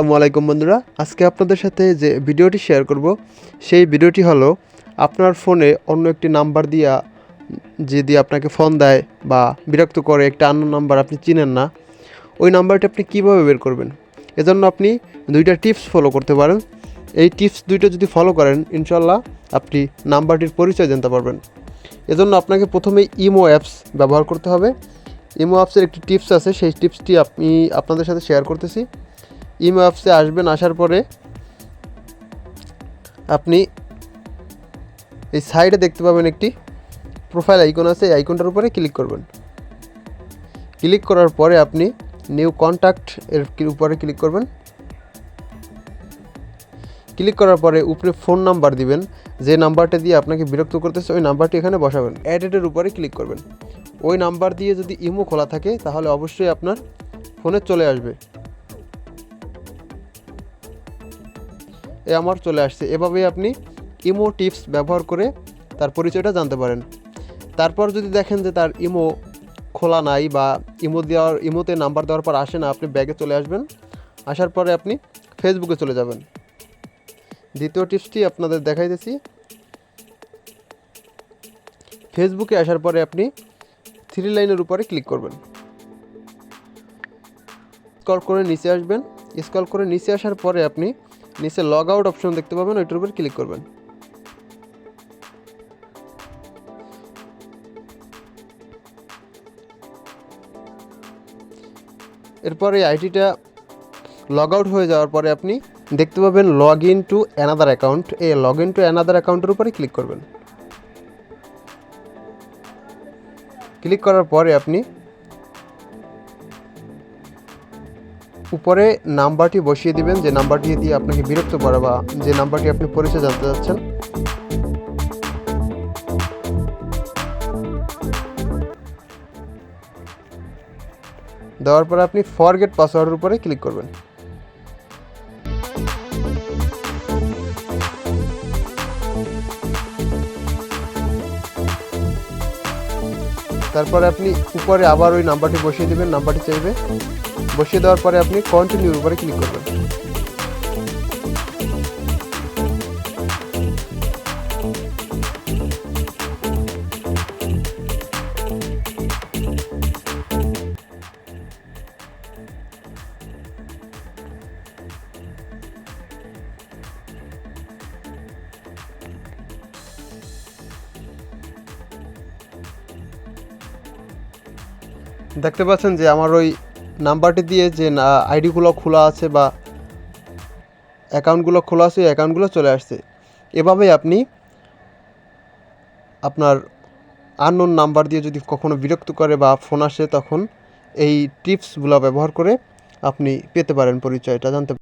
আসসালামু আলাইকুম বন্ধুরা, আজকে আপনাদের সাথে যে ভিডিওটি শেয়ার করব সেই ভিডিওটি হলো আপনার ফোনে অন্য একটি নাম্বার দিয়া যদি আপনাকে ফোন দেয় বা বিরক্ত করে, একটা আননোন নাম্বার আপনি চিনেন না, ওই নাম্বারটি আপনি কীভাবে বের করবেন। এজন্য আপনি দুইটা টিপস ফলো করতে পারেন। এই টিপস দুইটা যদি ফলো করেন ইনশাল্লাহ আপনি নাম্বারটির পরিচয় জানতে পারবেন। এজন্য আপনাকে প্রথমে ইমো অ্যাপস ব্যবহার করতে হবে। ইমো অ্যাপসের একটি টিপস আছে, সেই টিপসটি আমি আপনাদের সাথে শেয়ার করতেছি। ইমো অ্যাপসে আসবেন, আসার পরে আপনি এই সাইডে দেখতে পাবেন একটি প্রোফাইল আইকন আছে, এই আইকনটার উপরে ক্লিক করবেন। ক্লিক করার পরে আপনি নিউ কন্ট্যাক্ট এর উপরে ক্লিক করবেন। ক্লিক করার পরে উপরে ফোন নাম্বার দিবেন, যে নাম্বারটা দিয়ে আপনাকে বিরক্ত করতেছে ওই নাম্বারটি এখানে বসাবেন। অ্যাডের উপরে ক্লিক করবেন। ওই নাম্বার দিয়ে যদি ইমো খোলা থাকে তাহলে অবশ্যই আপনার ফোনে চলে আসবে। আমার চলে আসছে। এভাবেই আপনি ইমো টিপস ব্যবহার করে তার পরিচয়টা জানতে পারেন। তারপর যদি দেখেন যে তার ইমো খোলা নাই বা ইমোতে নাম্বার দেওয়ার পর আসে না, আপনি ব্যাগে চলে আসবেন। আসার পরে আপনি ফেসবুকে চলে যাবেন। দ্বিতীয় টিপসটি আপনাদের দেখাইতেছি। ফেসবুকে আসার পরে আপনি 3 লাইনের উপরে ক্লিক করবেন। স্ক্রল করে নিচে আসবেন। স্ক্রল করে নিচে আসার পরে আপনি নিচে লগ আউট অপশন দেখতে পাবেন, ওইটার উপর ক্লিক করবেন। এরপর এই আইডিটা লগ আউট হয়ে যাওয়ার পরে আপনি দেখতে পাবেন log in to another account. এই লগ ইন টু অ্যানাদার অ্যাকাউন্টের উপরে ক্লিক করবেন। ক্লিক করার পরে আপনি উপরে নাম্বারটি বসিয়ে দিবেন, যে নাম্বারটি দিয়ে আপনাকে বিরক্ত করে বা যে নাম্বারটি আপনি পরিচয় জানতে চাচ্ছেন। দেওয়ার পরে আপনি ফরগেট পাসওয়ার্ডের উপরে ক্লিক করবেন। তারপরে আপনি উপরে আবার ওই নাম্বারটি বসিয়ে দেবেন, নাম্বারটি চাইবে। বসিয়ে দেওয়ার পরে আপনি কন্টিনিউর উপরে ক্লিক করবেন। দেখতে পাচ্ছেন যে আমার ওই নাম্বারটি দিয়ে যে আইডিগুলো খোলা আছে বা অ্যাকাউন্টগুলো খোলা আছে, ওই অ্যাকাউন্টগুলো চলে আসছে। এভাবেই আপনি আপনার আননোন নাম্বার দিয়ে যদি কখনো বিরক্ত করে বা ফোন আসে তখন এই টিপসগুলো ব্যবহার করে আপনি পেতে পারেন, পরিচয়টা জানতে